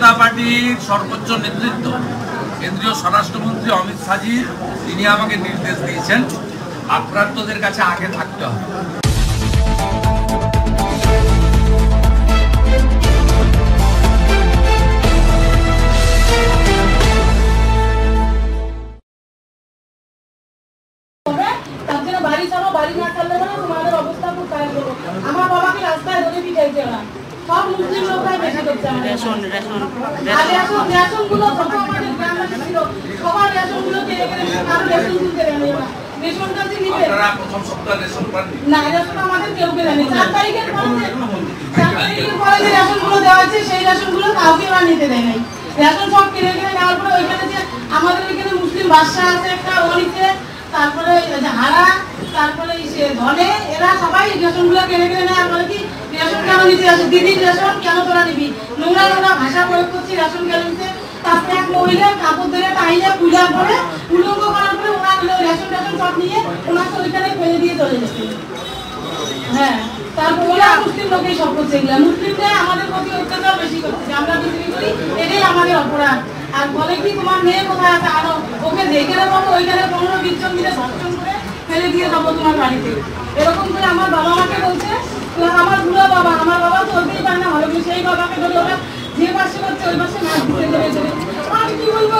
জনতা পার্টির সর্বোচ্চ নেতৃত্ব কেন্দ্রীয় স্বরাষ্ট্রমন্ত্রী অমিত শাহজি তিনি আমাকে নির্দেশ দিয়েছেন আক্রান্তদের কাছে আগে থাকতে হবে। আমার বাবাকে রাস্তায় ধরে পিটাইছে ওরা, সব মুসলিম লোকরাই বেশি করছে। রেশনগুলো আমাদের গ্রামে ছিল, সবার রেশনগুলো রেশন তুলতে দেয়নি ওরা। রেশনটা যে নিবে না, রেশন আমাদের কেউ দেয়নি। 4 তারিখের পরে যে রেশনগুলো দেওয়া হয়েছে সেই রেশনগুলো কাউকে ওরা নিতে দেয় নাই। রেশন সব কিনে নেওয়ার পরে ওইখানে যে আমাদের ওইখানে মুসলিম বাদশাহ আছে একটা, ও নিতে, তারপরে হারা, তারপরে ধনে, এরা সবাই রেশনগুলো কিনে নেয়। আর বলে কি রেশন কেন নিতে আসে, দিদির রেশন কেন তোরা নিবি, নোংরা নোংরা ভাষা প্রয়োগ করছি রেশন কেন নিতে। তারপরে এক মহিলা কাপড় ধরে টাইলে পূজা করে উলঙ্গ করার পরে ওনার রেশন টেশন সব নিয়ে ওনাকে ওইখানে ফেলে দিয়ে চলে গেছে। হ্যাঁ, তারপর ওরা মুসলিম লোকেই সব করছে এগুলো। মুসলিমরা আমাদের প্রতি অত্যাচার বেশি করছে, আমরা বিক্রি করি, এটাই আমাদের অপরাধ। আর বলে কি তোমার মেয়ে কোথায় আছে, আরো ওকে যেখানে পাবো ওইখানে 15-20 জন মিলে ধর্ষণ করে ফেলে দিয়ে যাবো তোমার বাড়িতে, এরকম করে আমার বাবা আমাকে বলছে। আমার বুড়ো বাবা, আমার বাবা চলতেই পারে না, হলো সেই বাবাকে ধরে ওরা যে পাশে করছে ওই পাশে মাছ দিতে দেবে। আমি কি বলবো,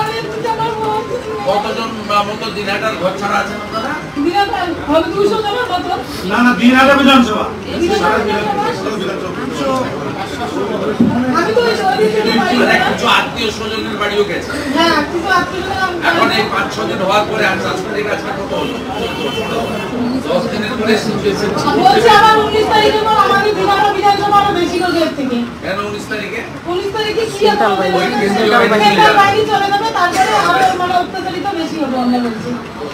কতজন মতো দিনহাটার ঘর ছাড়া আছেন আপনারা? দিনহাটার হবে 200 জনের মতো। না না, দিনহাটা বিধানসভা। আমি তো ওই শহরে থেকে বাড়ি গেলাম, কিছু আত্মীয় স্বজনের বাড়িও গেছে। হ্যাঁ, কিছু আত্মীয়। এখন এই 5-6 দিন হওয়ার পরে আর 4 তারিখ আজকে কত হলো? 10 দিনের পরে বলছে আবার 19 তারিখের পর আমাদের দিনহাটা বিধানসভা আরো বেশি করে এর থেকে। কেন 19 তারিখে? 19 তারিখে কি হবে? ওই কেন্দ্রীয় বাহিনী চলে যাবে, তারপরে আরো মানে অত্যাচারিত বেশি হবে। আমরা বলছি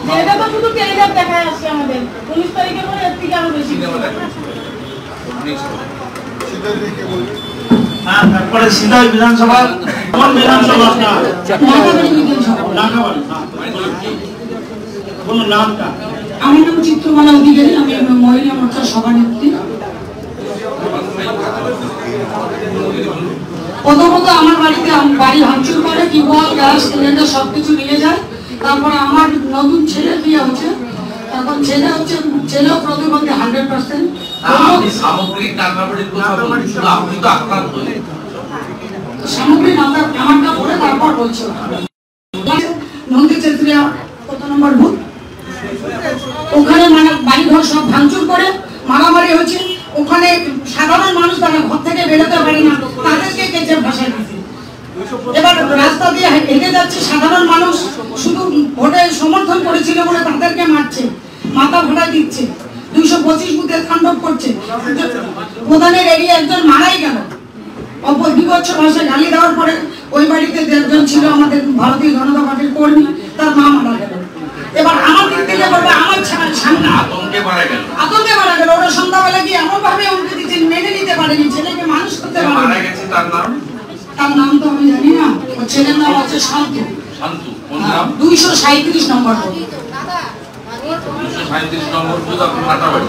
যে এটা তো শুধু টেলিগ্রাফ দেখায় আসছে আমাদের, 19 তারিখের পরে এর থেকে আরো বেশি হবে। হ্যাঁ, তারপরে সিধাই বিধানসভা। কোন বিধানসভা আপনার? ঢাকাবাড়ি বিধানসভা। ঢাকাবাড়ি। কোন নামটা? আমার নাম চিত্রমালা অধিকারী, আমি মহিলা মোর্চার সভানেত্রী। প্রথমত আমার বাড়িতে বাড়ি ভাঙচুর করে, টিউবওয়েল, গ্যাস সিলিন্ডার সবকিছু নিয়ে যায়। তারপরে আমার নতুন ছেলের বিয়ে হচ্ছে, তখন ছেলেও প্রতিবন্ধী 100%। সামগ্রিক টাকাবাড়ির কথা বলছেন, আপনি তো আক্রান্ত হলেন। সামগ্রিক আমারটা পড়ে তারপর বলছি। নন্দী চেত্রিয়া কত নম্বর বুথ, ওখানে মানে বাড়িঘর সব ভাঙচুর করে মারামারি হয়েছে। ওখানে সাধারণ মানুষ তারা ঘর থেকে বেরোতে পারে না, তাদেরকে কেচে ভাষা দিচ্ছে। এবার রাস্তা দিয়ে হেঁটে যাচ্ছে সাধারণ মানুষ, শুধু ভোটে সমর্থন করেছিল বলে তাদেরকে মারছে, মাথা ভাড়া দিচ্ছে, 225 বুথের তাণ্ডব করছে। প্রধানের এরিয়া একজন মারাই গেল, বিভৎস ভাষায় গালি দেওয়ার পরে ওই বাড়িতে 1.5 জন ছিল আমাদের ভারতীয় জনতা পার্টির কর্মী, তার মা মারা গেল। এবার আমার দিক থেকে বলবে আমার সামনে আতঙ্কে মারা গেল। ওরা সন্ধ্যাবেলা গিয়ে এমন ভাবে উল্টে দিচ্ছে, মেনে নিতে পারেনি, ছেলেকে মানুষ করতে পারেনি। তার নাম তো আমি জানি না, ওর ছেলের নাম হচ্ছে শান্তু। 237 নম্বর। 237 নম্বর বুথ আপনার ঢাকাবাড়ি।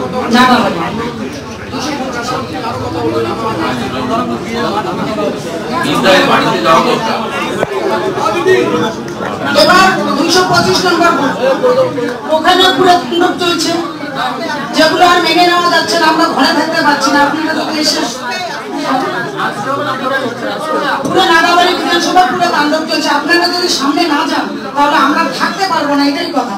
এবার 225 নম্বর ওখানে পুরো তাণ্ডব চলছে, যেগুলো আর মেনে নেওয়া যাচ্ছে না। আমরা ঘরে থাকতে পারছি না, আপনারা তো এসে পুরো নাগাবাড়ি বিধানসভা পুরো তাণ্ডব চলছে। আপনারা যদি সামনে না যান তাহলে আমরা থাকতে পারবো না, এটাই কথা।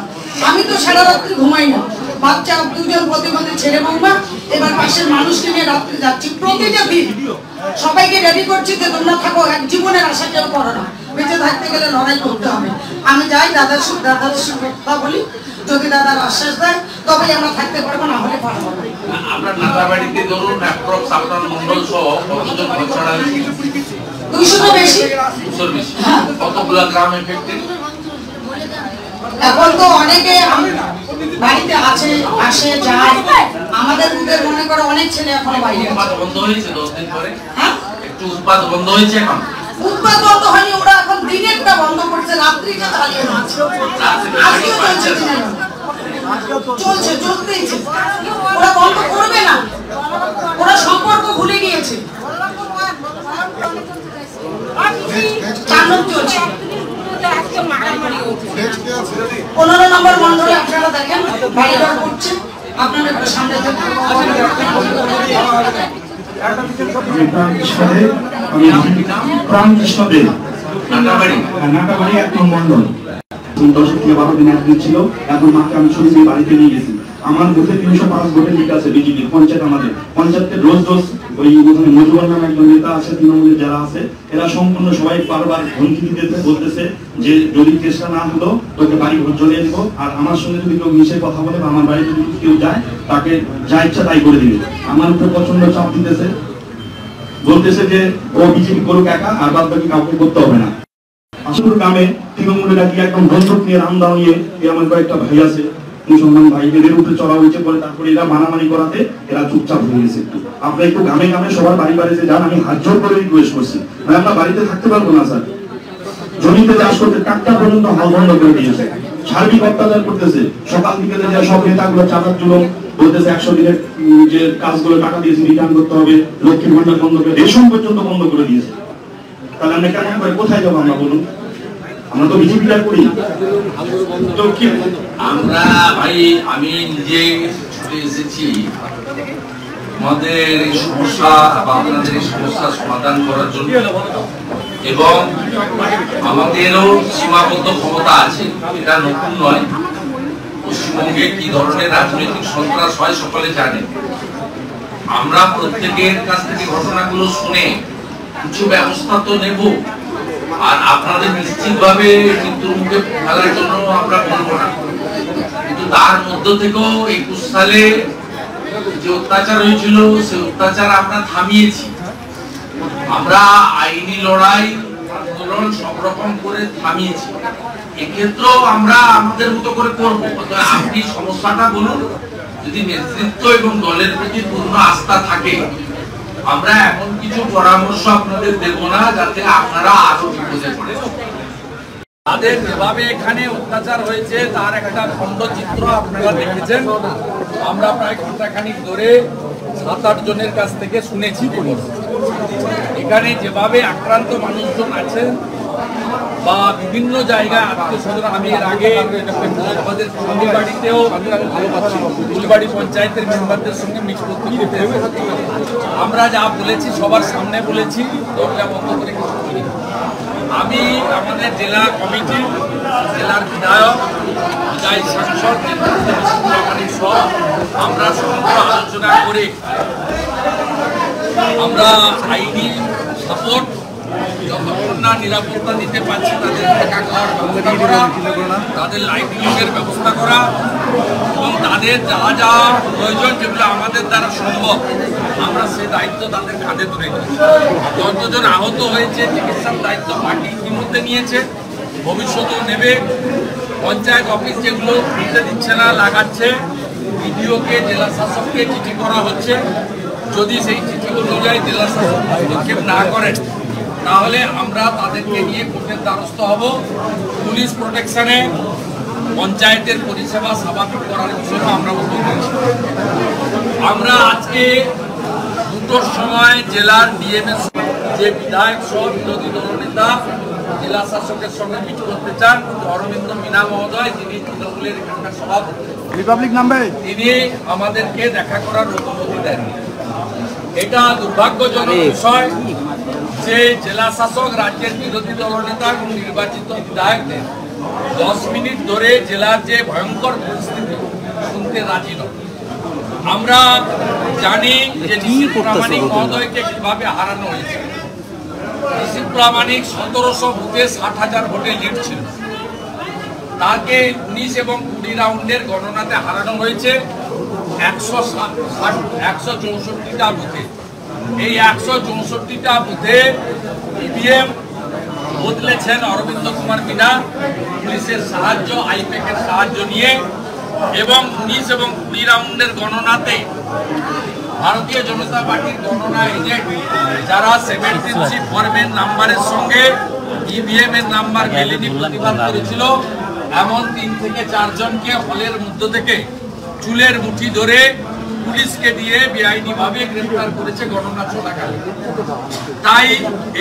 আমি তো সারা রাত্রি ঘুমাই না, বাচ্চা 2 জন প্রতিবন্ধী ছেলে বৌমা, এবার পাশের মানুষকে নিয়ে রাত্রে যাচ্ছি। প্রতিটা দিন সবাইকে রেডি করছি যে তোমরা থাকো, এক জীবনের আশা কেউ করো না, বেঁচে থাকতে গেলে লড়াই করতে হবে। আমি যাই দাদার সঙ্গে কথা বলি, যদি দাদার আশ্বাস দেয় তবেই আমরা থাকতে পারবো, না হলে পারবো না। আপনার ঢাকাবাড়িতে ধরুন অ্যাপ্রক্স আপনার মন্ডল সহ কতজন ঘর ছাড়া হয়েছে? 200 বেশি। কতগুলো গ্রাম এফেক্টেড? এখন তো অনেকে বাড়িতে আছে, আসে যায়। আমাদের বুথের মনে করে অনেক ছেলে এখনো বাইরে আছে। বন্ধ হয়েছে 10 দিন পরে? হ্যাঁ, একটু উৎপাদ বন্ধ হয়েছে। এখন উৎপাদ বন্ধ হয়নি, ওরা এখন দিনেরটা বন্ধ করছে, রাত্রিটা চালিয়ে যাচ্ছে। আজকেও চলতেইছে। ওরা বন্ধ করবে না, ওরা সম্পর্ক ভুলে গিয়েছে। তাণ্ডব চলছে। 15 নম্বর ওয়ার্ড ধরে আপনারা দেখেন বাড়িঘর করছে, আপনারা একটু সামনে থেকে প্রাণকৃষ্ণ দেব, নাটাবাড়ি 1 নং মন্ডল। 10 থেকে 12 দিন একদিন ছিল, এখন মাকে আমি শুনেছি বাড়িতে নিয়ে গেছি। আমার বুথে 305 ভোটের লিড আছে বিজেপি পঞ্চায়েত। আমাদের পঞ্চায়েতে রোজ ওই ওখানে মজুবার নামে একজন নেতা আছে, তৃণমূলের যারা আছে, এরা সম্পূর্ণ সবাই বারবার হুমকি দিতেছে, বলতেছে যে যদি চেষ্টা না হলো তোকে বাড়ি ঘর জ্বলিয়ে দিব, আর আমার সঙ্গে যদি কেউ মিশে কথা বলে বা আমার বাড়িতে যদি কেউ যায় তাকে যা ইচ্ছা তাই করে দিবে। আমার উপরে প্রচন্ড চাপ দিতেছে, বলতেছে যে ও বিজেপি করুক একা, আর বাদ বাকি কাউকে করতে হবে না। আসল গ্রামে তৃণমূলের কি একদম বন্দুক নিয়ে রামদাও নিয়ে আমার কয়েকটা ভাই আছে মুসলমান ভাই, এদের উপরে চড়া হয়েছে বলে তারপরে এরা মানামানি করাতে এরা চুপচাপ হয়ে গেছে। একটু আপনারা একটু গ্রামে গ্রামে সবার বাড়ি বাড়িতে যান, আমি হাত জোর করে রিকোয়েস্ট করছি, মানে আমরা বাড়িতে থাকতে পারবো না স্যার। জমিতে চাষ করতে টাকা পর্যন্ত হাল বন্ধ করে দিয়েছে, সার্বিক অত্যাচার করতেছে। সকাল থেকে যে সব নেতাগুলো চাঁদার জন্য বলতেছে 100 দিনের যে কাজগুলো টাকা দিয়েছে রিটার্ন করতে হবে, লক্ষ্মীর ভান্ডার বন্ধ করে, রেশন পর্যন্ত বন্ধ করে দিয়েছে। তাহলে আমরা কেমন করে কোথায় যাবো আমরা বলুন? আমরা তো বিজেপিটা করি। তো কি আমরা ভাই, আমি নিজে ছুটে এসেছি আমাদের এই সমস্যা বা আপনাদের এই সমস্যা সমাধান করার জন্য, এবং আমাদেরও সীমাবদ্ধ ক্ষমতা আছে, এটা নতুন নয়। পশ্চিমবঙ্গে কি ধরনের রাজনৈতিক সন্ত্রাস হয় সকলে জানে। আমরা প্রত্যেকের কাছ থেকে ঘটনাগুলো শুনে কিছু ব্যবস্থা তো নেব, আর আপনাদের নিশ্চিতভাবে মৃত্যুর মুখে ফেলার জন্য আমরা বলবো না, কিন্তু তার মধ্য থেকেও 21 সালে যে অত্যাচার হয়েছিল সে অত্যাচার আমরা থামিয়েছি। আমরা আইনি লড়াই আন্দোলন সব রকম করে থামিয়েছি। এক্ষেত্রেও আমরা আমাদের মতো করে করবো। আপনি সমস্যাটা বলুন, যদি নেতৃত্ব এবং দলের প্রতি পূর্ণ আস্থা থাকে আমরা এমন কিছু পরামর্শ আপনাদের দেব না যাতে আপনারা আরো বিপদে পড়ে। তাদের যেভাবে এখানে অত্যাচার হয়েছে তার একটা খণ্ডচিত্র আপনারা দেখেছেন। আমরা প্রায় ঘন্টাখানিক ধরে 7-8 জনের কাছ থেকে শুনেছি। এখানে যেভাবে আক্রান্ত মানুষজন আছেন বা বিভিন্ন জায়গায় আত্মীয় স্বজন, আমি এর আগে আমাদের ফুলবাড়িতেও ফুলবাড়ি পঞ্চায়েতের মেম্বারদের সঙ্গে মিট করতে আমরা যা বলেছি সবার সামনে বলেছি, দরজা বন্ধ করে কিছু করি। আমি আমাদের জেলা কমিটি, জেলার বিধায়ক, বিদায়ী সাংসদ, সব আমরা সমগ্র আলোচনা করে আমরা আইনি সাপোর্ট, যতক্ষণ না নিরাপত্তা দিতে পারছি তাদের থাকা খাওয়ার ব্যবস্থা করা, তাদের লাইভলিহুডের ব্যবস্থা করা, এবং তাদের যা যা প্রয়োজন যেগুলো আমাদের দ্বারা সম্ভব আমরা সেই দায়িত্ব তাদের কাঁধে তুলে নিয়েছি। যতজন আহত হয়েছে চিকিৎসার দায়িত্ব পার্টি ইতিমধ্যে নিয়েছে, ভবিষ্যতেও নেবে। পঞ্চায়েত অফিস যেগুলো খুলতে দিচ্ছে না, লাগাচ্ছে, বিডিওকে জেলা শাসককে চিঠি করা হচ্ছে। যদি সেই চিঠি অনুযায়ী জেলা শাসক হস্তক্ষেপ না করেন তাহলে আমরা তাদেরকে নিয়ে কোর্টের দ্বারস্থ হব। পুলিশ প্রোটেকশনে পঞ্চায়েতের পরিষেবা স্বাভাবিক করার বিষয়ে আমরা উদ্যোগ নিয়েছি। আমরা আজকে 2টোর সময় জেলার ডিএমএস যে বিধায়ক সহ বিরোধী দলনেতা জেলা শাসকের সঙ্গে মিট করতে চান, অরবিন্দ মিনা মহোদয়, যিনি তৃণমূলের এখানকার সভাপতি, রিপাবলিক নামে, তিনি আমাদেরকে দেখা করার অনুমতি দেন। এটা দুর্ভাগ্যজনক বিষয় যে জেলা শাসক রাজ্যের বিরোধী দলনেতা এবং নির্বাচিত বিধায়কদের 10 মিনিট ধরে জেলার যে ভয়ঙ্কর পরিস্থিতি শুনতে রাজি নয়। আমরা জানি যে নিশীথ প্রামাণিক মহোদয়কে কিভাবে হারানো হয়েছে। নিশীথ প্রামাণিক 1700 বুথে 60,000 ভোটে লিড ছিল, তাকে 19 এবং 20 রাউন্ডের গণনাতে হারানো হয়েছে 164টা বুথে। এই 164টা বুথে ইভিএম বদলেছেন অরবিন্দ কুমার মিনা পুলিশের সাহায্য, আইপ্যাকের সাহায্য নিয়ে, এবং 19 এবং 20 রাউন্ডের গণনাতে ভারতীয় জনতা পার্টির গণনা এজেন্ট যারা 73 ফর্মের নাম্বারের সঙ্গে ইভিএম এর নাম্বার মেলেনি প্রতিবাদ করেছিল, এমন 3 থেকে 4 জনকে হলের মধ্য থেকে চুলের মুঠি ধরে পুলিশকে দিয়ে বেআইনিভাবে গ্রেফতার করেছে গণনা চলাকালীন। তাই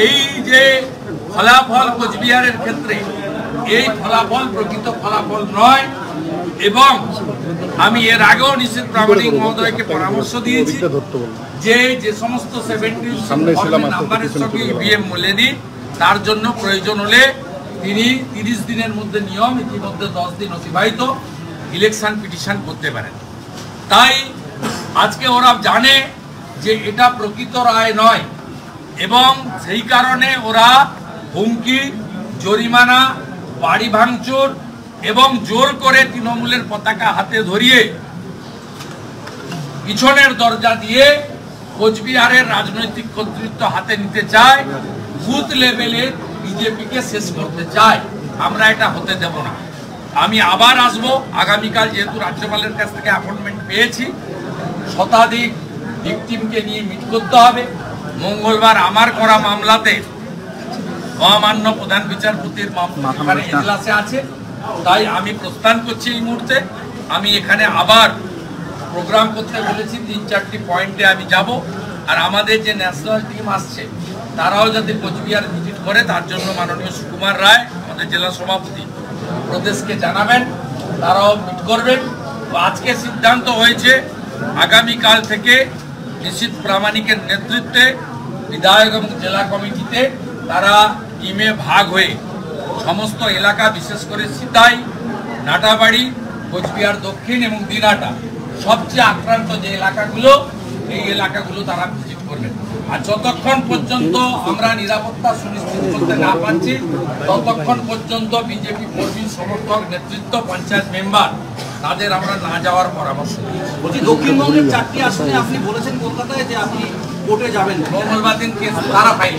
এই যে ফলাফল কোচবিহারের ক্ষেত্রে এই ফলাফল প্রকৃত ফলাফল নয়। এবং আমি এর আগেও নিশ্চিত প্রামাণিক মহোদয়কে পরামর্শ দিয়েছি যে সমস্ত 70 নাম্বারের সঙ্গে ইভিএম মেলেনি, তার জন্য প্রয়োজন হলে তিনি 30 দিনের মধ্যে নিয়ম, ইতিমধ্যে 10 দিন অতিবাহিত, ইলেকশন পিটিশন করতে পারেন। তাই আজকে ওরা জানে যে এটা প্রকৃত রায় নয় এবং সেই কারণে ওরা হুমকি, জরিমানা, বাড়ি ভাঙচুর এবং জোর করে তৃণমূলের পতাকা হাতে ধরিয়ে পিছনের দরজা দিয়ে কোচবিহারের রাজনৈতিক কর্তৃত্ব হাতে নিতে চায়, বুথ লেভেলে বিজেপিকে শেষ করতে চায়। আমরা এটা হতে দেব না। আমি আবার আসবো আগামীকাল, যেহেতু রাজ্যপালের কাছ থেকে অ্যাপয়েন্টমেন্ট পেয়েছি, শতাধিক ভিকটিমকে নিয়ে মিট করতে হবে। মঙ্গলবার আমার করা মামলাতে মহামান্য প্রধান বিচারপতির মামলা এজলাসে আছে, তাই আমি প্রস্থান করছি এই মুহূর্তে। আমি এখানে আবার প্রোগ্রাম করতে বলেছি, 3-4টি পয়েন্টে আমি যাব। আর আমাদের যে ন্যাশনাল টিম আসছে তারাও যাতে কোচবিহার ভিজিট করে, তার জন্য মাননীয় সুকুমার রায় আমাদের জেলা সভাপতি প্রদেশকে জানাবেন, তারাও মিট করবেন। আজকে সিদ্ধান্ত হয়েছে আগামীকাল থেকে নিশ্চিত প্রামাণিকের নেতৃত্বে বিধায়ক এবং জেলা কমিটিতে তারা টিমে ভাগ হয়ে সমস্ত এলাকা, বিশেষ করে সিতাই, নাটাবাড়ি, কোচবিহার দক্ষিণ এবং দিনাটা সবচেয়ে আক্রান্ত যে এলাকাগুলো, এই এলাকাগুলো তারা ভিজিট করবেন। আর যতক্ষণ পর্যন্ত আমরা নিরাপত্তা সুনিশ্চিত করতে না পারছি ততক্ষণ পর্যন্ত বিজেপি কর্মী, সমর্থক, নেতৃত্ব, পঞ্চায়েত মেম্বার তাদের আমরা না যাওয়ার পরামর্শ দিয়েছি। বলছি দক্ষিণবঙ্গের 4টি আসনে আপনি বলেছেন কলকাতায় যে আপনি কোর্টে যাবেন, মঙ্গলবার দিন কেস তারা ফাইল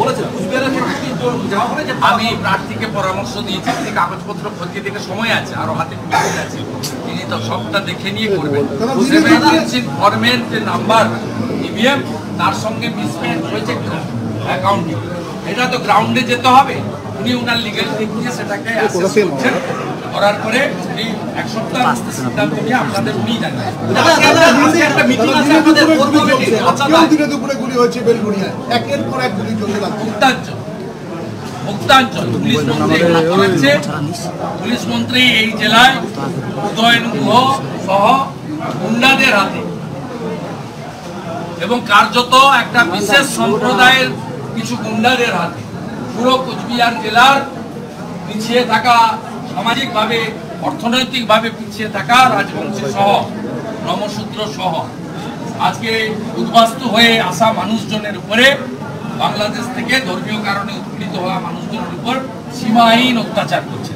বলেছেন কুচবিহারের ক্ষেত্রে যাওয়া হবে যে আমি প্রার্থীকে পরামর্শ দিয়েছি, তিনি কাগজপত্র খতিয়ে দেখে সময় আছে, আরো হাতে মিটিং আছে, তিনি তো সবটা দেখে নিয়ে করবেন। 76 ফর্মের যে নাম্বার ইভিএম তার সঙ্গে মিসম্যাচ হয়েছে অ্যাকাউন্টিং, এটা তো গ্রাউন্ডে যেতে হবে। উনি ওনার লিগ্যাল দিক দিয়ে সেটাকে অ্যাসেস করছেন, করার পরে উনি 1 সপ্তাহ সিদ্ধান্ত নিয়ে আপনাদের উনি জানাবেন। একটা মিটিং আছে আপনাদের কোর কমিটি, আজকেও দিনে দুপুরে গুলি হয়েছে বেলগুড়িয়ায়, একের পর এক গুলি চলতে লাগছে। মুক্তাঞ্চল পুলিশ মন্ত্রী করেছে, পুলিশ মন্ত্রী এই জেলায় উদয়ন গুহ সহ গুন্ডাদের হাতে এবং কার্যত একটা বিশেষ সম্প্রদায়ের কিছু গুন্ডাদের হাতে পুরো কোচবিহার জেলার পিছিয়ে থাকা, সামাজিকভাবে অর্থনৈতিকভাবে পিছিয়ে থাকা রাজবংশী সহ, নমশূদ্র সহ আজকে উদ্বাস্তু হয়ে আসা মানুষজনের উপরে, বাংলাদেশ থেকে ধর্মীয় কারণে উৎপীড়িত হওয়া মানুষজনের উপর সীমাহীন অত্যাচার করছে।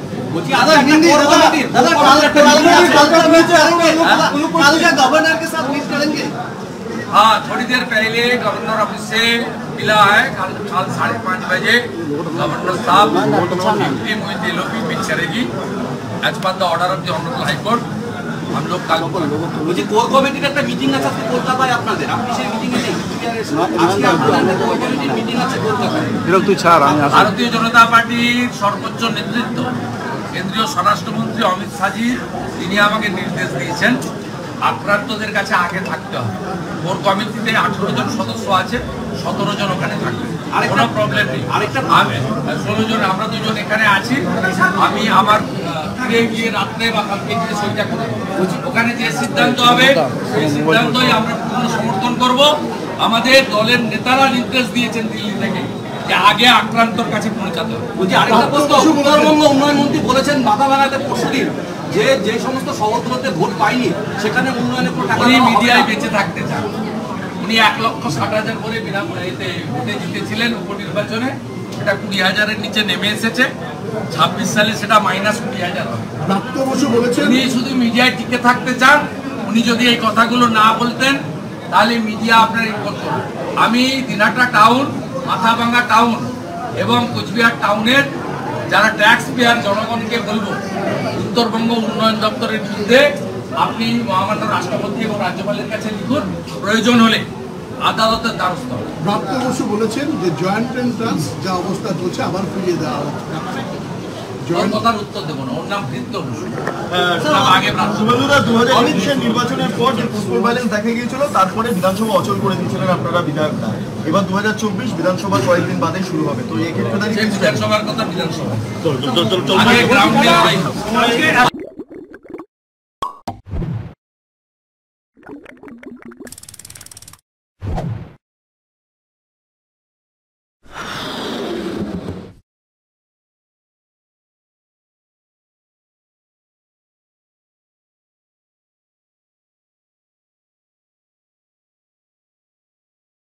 हाँ, थोड़ी देर पहले गवर्नर ऑफिस से मिला है, कल 5:30 बजे गवर्नर साहब मीटिंग हुई, एलओपी मीट करेगी as per the order of the honourable high court. हम लोग कल বলছি কোর কমিটির একটা মিটিং আছে আজকে কলকাতায় আপনাদের, আপনি সেই মিটিংয়ে নেই, আজকে আপনাদের কোর কমিটির মিটিং আছে কলকাতায়। ভারতীয় জনতা পার্টির সর্বোচ্চ নেতৃত্ব কেন্দ্রীয় স্বরাষ্ট্রমন্ত্রী অমিত শাহজি তিনি আমাকে নির্দেশ দিয়েছেন আক্রান্তদের কাছে আগে থাকতে হবে। কোর কমিটিতে 18 জন সদস্য আছে, 17 জন ওখানে থাকবে, কোনো প্রবলেম নেই। 16 জন, আমরা 2 জন এখানে আছি। আমি আমার ফিরে গিয়ে রাত্রে বা কালকে গিয়ে সইটা করে ওখানে যে সিদ্ধান্ত হবে সেই সিদ্ধান্তই আমরা পূর্ণ সমর্থন করব। আমাদের দলের নেতারা নির্দেশ দিয়েছেন দিল্লি থেকে যে আগে আক্রান্তর কাছে পৌঁছাতে হবে। বলছি আরেকটা প্রশ্ন, উত্তরবঙ্গ উন্নয়ন মন্ত্রী বলেছেন মাথা ভাঙাতে পরশুদিন যে সমস্ত শহরগুলোতে ভোট পায়নি সেখানে উন্নয়নের উপর টাকা উনি মিডিয়ায় বেঁচে থাকতে চান। উনি 1,60,000 করে বিনামূল্যে ভোটে জিতেছিলেন উপনির্বাচনে, সেটা 20,000-এর নিচে নেমে এসেছে। 26 সালে সেটা -20,000 হবে। উনি শুধু মিডিয়ায় টিকে থাকতে চান। উনি যদি এই কথাগুলো না বলতেন তাহলে মিডিয়া আপনার করতো। আমি দিনাটা টাউন, মাথাভাঙ্গা টাউন এবং কোচবিহার টাউনের যারা ট্যাক্স পেয়ার জনগণকে বলবো, উত্তরবঙ্গ উন্নয়ন দপ্তরের বিরুদ্ধে আপনি মহামান্য রাষ্ট্রপতি এবং রাজ্যপালের কাছে লিখুন, প্রয়োজন হলে আদালতের দ্বারস্থ হবে। প্রাপ্ত বসু বলেছেন যে জয়েন্ট এন্ট্রান্স যা অবস্থা চলছে আবার ফিরিয়ে দেওয়া হচ্ছে। ওর কথার উত্তর দেবো না, ওর নাম বৃত্ত বসু। শুভেন্দুদা 2019 নির্বাচনের পর যে পোস্টাল ভায়োলেন্স দেখা গিয়েছিল, তারপরে বিধানসভা অচল করে দিয়েছিলেন আপনারা বিধায়করা। এবার 2024 বিধানসভা কয়েকদিন বাদে শুরু হবে, তো এই ক্ষেত্রে বিধানসভার কথা বিধানসভা